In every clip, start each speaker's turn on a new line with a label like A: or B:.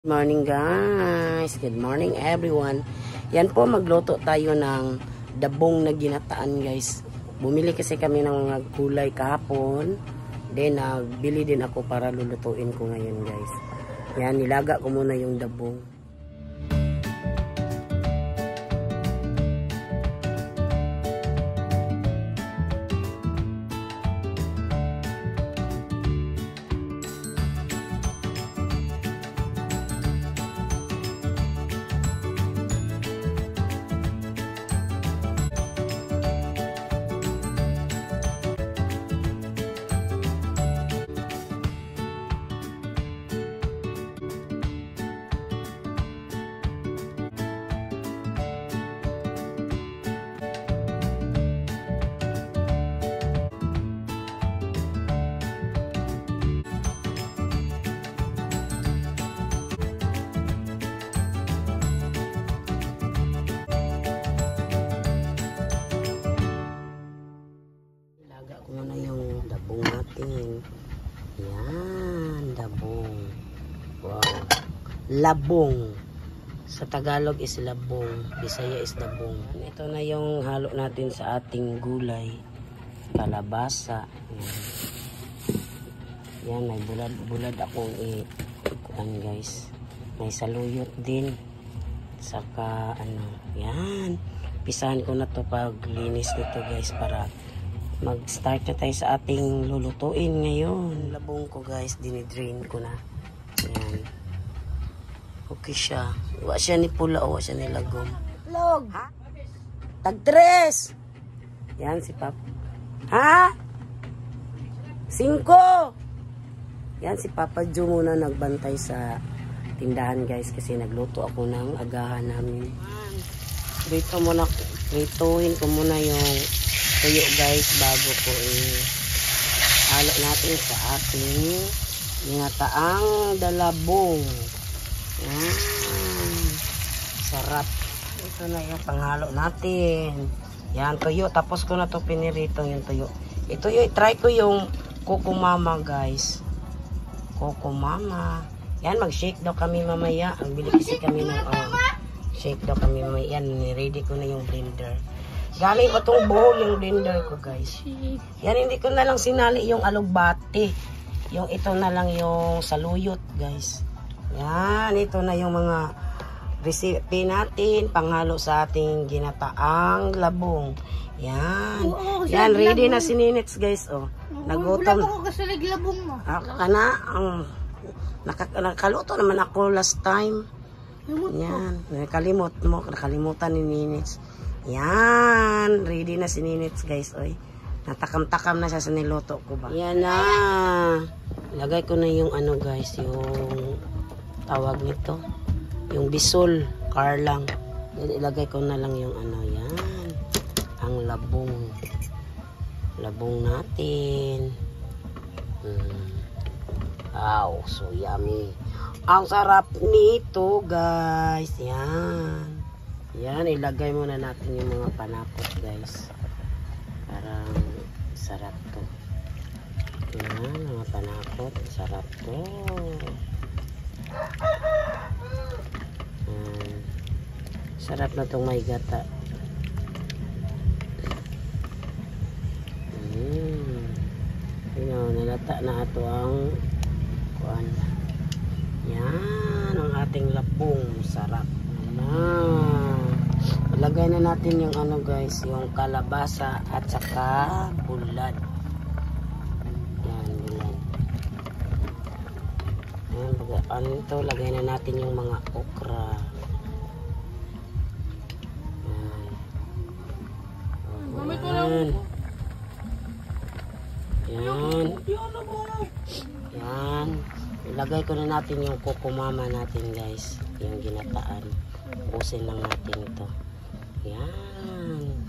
A: Good morning guys, good morning everyone. Yan po, magluto tayo ng dabong na ginataan guys. Bumili kasi kami ng mga gulay kahapon. Then bili din ako para lulutuin ko ngayon guys. Yan, nilaga ko muna yung dabong. Muna yung dabong natin. Yan, dabong. Wow. Labong. Sa Tagalog is labong. Bisaya is dabong. Ito na yung halo natin sa ating gulay. Kalabasa. Yan, may bulad akong ikuan guys. May saluyot din. Saka yan. Pisahan ko na to pag linis nito guys para mag-start na tayo sa ating lulutuin ngayon. Labong ko guys, dinidrain ko na. Ayan. Okay siya. Wa siya ni pula o wa siya ni lagom. Log! Ha? Tag-tres! Yan si Pap. Ha? 5! Yan si Papa Jo muna nagbantay sa tindahan guys kasi nagluto ako ng agahan namin. Prituhin ko muna yung tuyo guys bago ko halo natin sa ating ginataang dalabong. Yan. Sarap. Ito na yung panghalo natin. Yan, tuyo. Tapos ko na to pinirito yung tuyo. Ito yung, try ko yung Coco Mama guys. Coco Mama. Yan, mag-shake daw kami mamaya. Ang bili kasi kami ng shake daw kami mamaya. Yan, ready ko na yung blender. Galing pa itong bowl yung blender ko guys. Yan, hindi ko na lang sinali yung alugbati. Yung ito na lang yung saluyot guys. Yan, ito na yung mga recipe natin. Panghalo sa ating ginataang labong. Yan. Yan, ready na si Ninits guys. Oh, nagutom.
B: Ako kasi labong mo.
A: Nakaluto naman ako last time. Yan, nakalimutan ni Ninits. Yan, ready na si Ninits guys, oy. Natakam-takam na siya sa niluto ko ba. Yan na. Lagay ko na yung guys, yung tawag nito, yung bisol, karlang. Ilagay ko na lang yung yan. Ang labong. Labong natin. Wow, so yummy. Ang sarap nito guys. Yan. Yan, ilagay muna natin yung mga panapot guys. Parang sarap to. Yan, mga panapot. Sarap to. Sarap na itong may gata. Nalata na ito ang kuan. Yan, ang ating labong. Sarap na. Ilagay na natin yung guys, yung kalabasa at saka bulad. Yan, bulad. Yan, ito, lagay na natin yung mga okra. Yan. Yan. Yan. Ilagay ko na natin yung Coco Mama natin guys. Yung ginataan. Ubusin lang natin ito. Yan.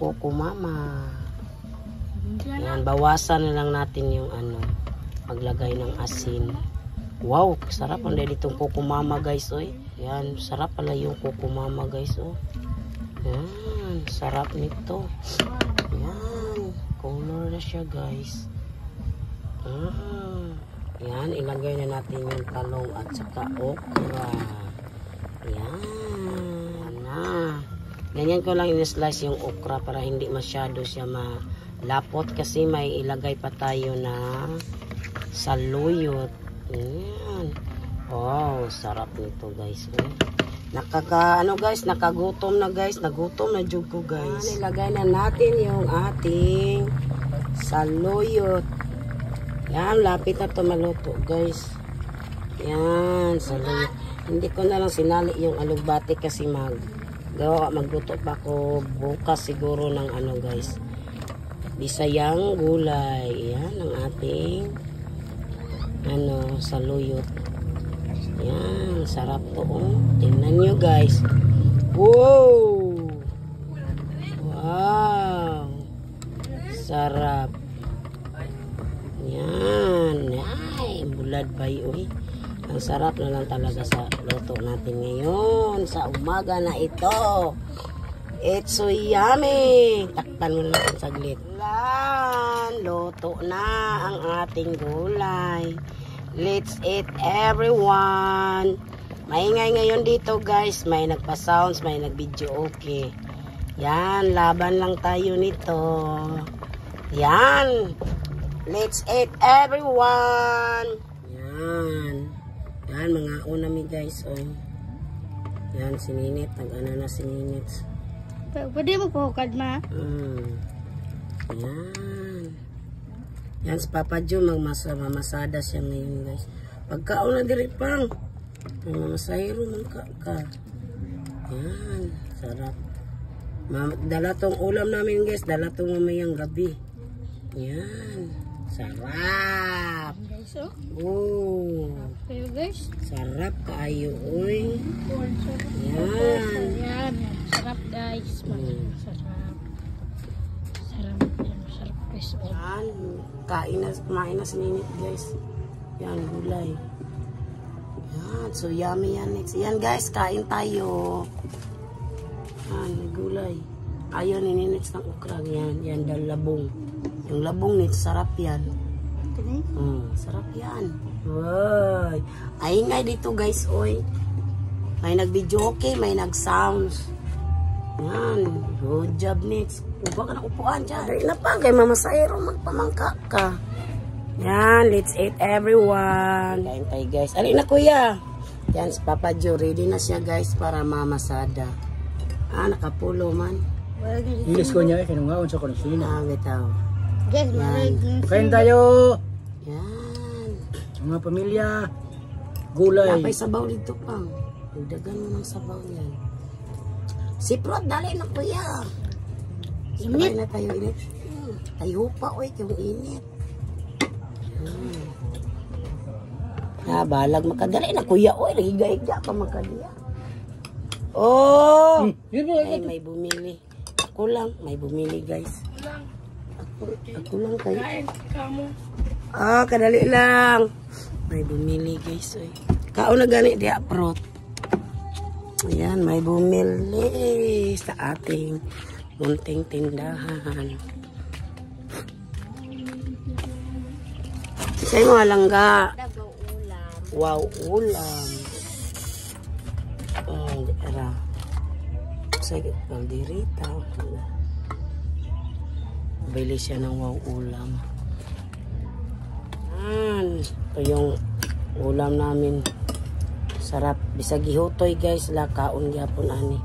A: Coco Mama. Yan. Bawasan na lang natin yung maglagay ng asin. Wow. Sarap ang ditong Coco Mama guys. Oy. Yan. Sarap pala yung Coco Mama guys. Oh. Yan. Sarap nito. Yan. Color na siya guys. Yan, ilagay na natin yung talong at saka okra. Yan na. Ganyan ko lang in-slice yung okra para hindi masyado siya malapot kasi may ilagay pa tayo na saluyot. Yan. Wow, sarap nito guys. Nakagutom na guys. Nagutom na jud ko guys. Yan, ilagay na natin yung ating saluyot. Yan, lapit na ito maluto guys. Yan, saluyot. Hindi ko na lang sinali yung alugbati kasi magluto pa ako bukas siguro ng ano guys, bisayang gulay. Yan ang ating saluyot. Yan, sarap to. Tingnan nyo guys. Wow, wow, sarap. Yan, ay bulad ba yun? Ang sarap na lang talaga sa luto natin ngayon sa umaga na ito. It's so yummy. Takpan mo lang saglit. Luto na ang ating gulay. Let's eat everyone. Maingay ngayon dito guys. May nagpa-sounds, may nag-video okay. Yan, laban lang tayo nito. Yan. Let's eat everyone. Yan. Yan, mga unami guys. Oh. Yan, sininit. Nag-ano na sininit.
B: Pwede mo po, kadma?
A: Yan. Yan, si Papa Joe, mamasada siya ngayon guys. Pagkaon na diri pang. Mamasayro man ka. Yan, sarap. Dala tong ulam namin guys. Dala tong mamayang gabi. Yan, sarap. Oh.
B: Kayo guys.
A: Sarap kaayo oy.
B: Yan. Sarap guys. Sarap. Sarap guys.
A: Yan. Kumain na sininit guys. Yan, gulay. Yan, so yummy yan. Yan guys, kain tayo. Yan, gulay. Ayaw nininits ng ukra. Yan, labong. Yung labong nito, sarap yan. Sarap yan. Wow. Ay dito guys, oy. May nag-video okay, may nag-sounds. Yan. Good job, Nits. Upa ka na upuan dyan. Dari na pa, kay Mama Sairo, magpamangka ka. Yan, let's eat everyone. Kain tayo guys. Alin na kuya. Yan, si Papa Joe, ready na siya guys para mamasada. Nakapulo man.
C: Ilis ko niya, kinungaon sa konsina.
A: Bitaw.
B: Guys,
C: Kain tayo.
A: Yan.
C: Mga pamilya. Gulay.
A: Napay sabaw dito pang. Dagan mo ng sabaw yan. Si Prot, dali na kuya. Init na tayo, init. Tayo pa, oy, yung init. Balag makadali na kuya, oy. Nagigayagya pa makadiya. Oh! Ay, may bumili. Ako lang, may bumili guys. Ako lang kayo. Kadali lang. May bumili guys, oy. Kao na gani diya, Prot. Ayan, may bumili sa ating munting tindahan. Say mo halangga. Wow, ulam. Era. Say kalderita. Bili siya ng wow ulam. Ito yung ulam namin. Sarap. Bisag gihutoy guys. Lakaon gyapon ani.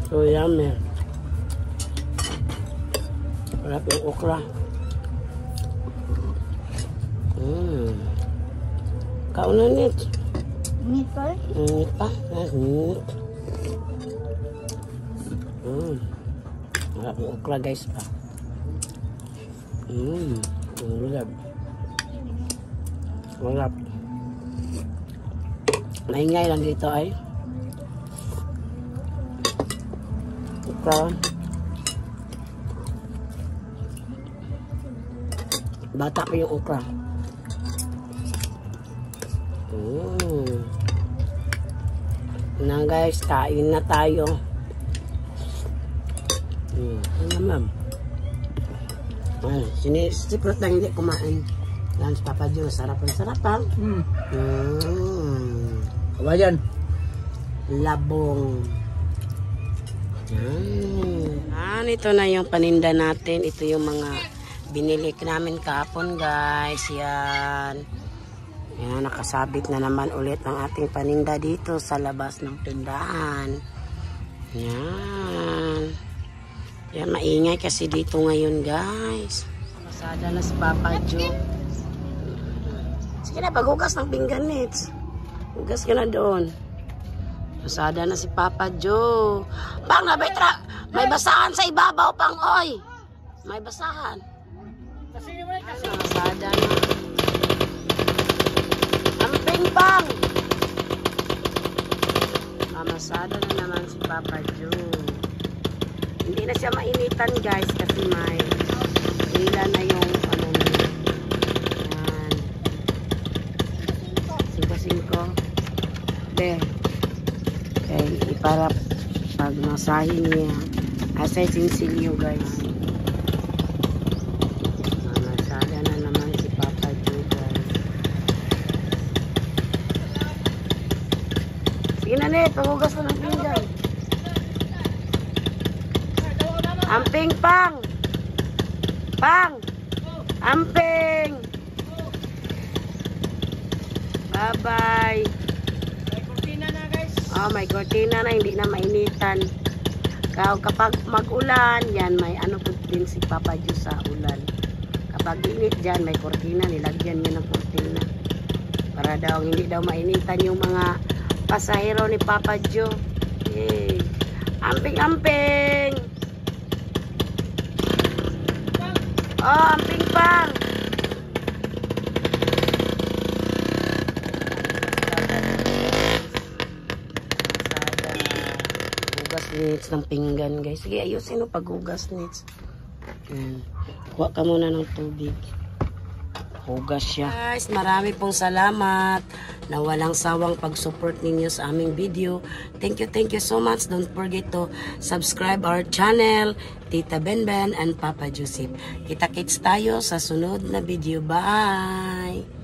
A: So yummy. Sarap yung okra. Kaon na nit.
B: Init pa?
A: Init pa. Init. Sarap yung okra guys pa. Ulap. Ulap. Maingay lang dito ay. Okra. Bata pa yung okra. Na guys, kain na tayo. Ano ma'am? Sinisiprot lang hindi kumain. Yan si Papa Jo, sarap-sarap.
C: Kawayan.
A: Labong. Ito na yung paninda natin. Ito yung mga binili namin kahapon, guys. Yan. Yan, nakasabit na naman ulit ang ating paninda dito sa labas ng tindahan. Yan. Yan, maingay kasi dito ngayon, guys. Masada na si Papa Jo. Sige na, paghugas ng pinggan, Nits. Hugas ka na doon. Masada na si Papa Jo. Pang, may basahan sa ibabaw, Pang, oy. May basahan. Masada na. Amping, Pang. Masada na naman si Papa Jo. Hindi na siya mainitan, guys, kasi may hila na yung ano na yun. Yan. 5-5. Be. Okay, para pag masahin niya. Asay sinsilyo, guys. Masada na naman si Papa Jo, guys. Sige na, Net. Paghugas na ng pinggan. Amping, Pang. Pang. Amping. Bye-bye. May kortina na, guys. Oh, may kortina na. Hindi na mainitan. Kapag mag-ulan, yan, may ano po din si Papa Jo sa ulan. Kapag init dyan, may kortina. Nilagyan niya ng kortina. Para daw, hindi daw mainitan yung mga pasahero ni Papa Jo. Yay. Amping, amping. Oh, amping, Pang. Hugas nits ng pinggan, guys. Sige, ayusin mo paghugas nits. Kuha ka muna ng tubig. Hugas siya. Guys, marami pong salamat na walang sawang pag-support ninyo sa aming video. Thank you so much. Don't forget to subscribe our channel, Tita Benben and Papa Joseph. Kita-kits tayo sa sunod na video. Bye!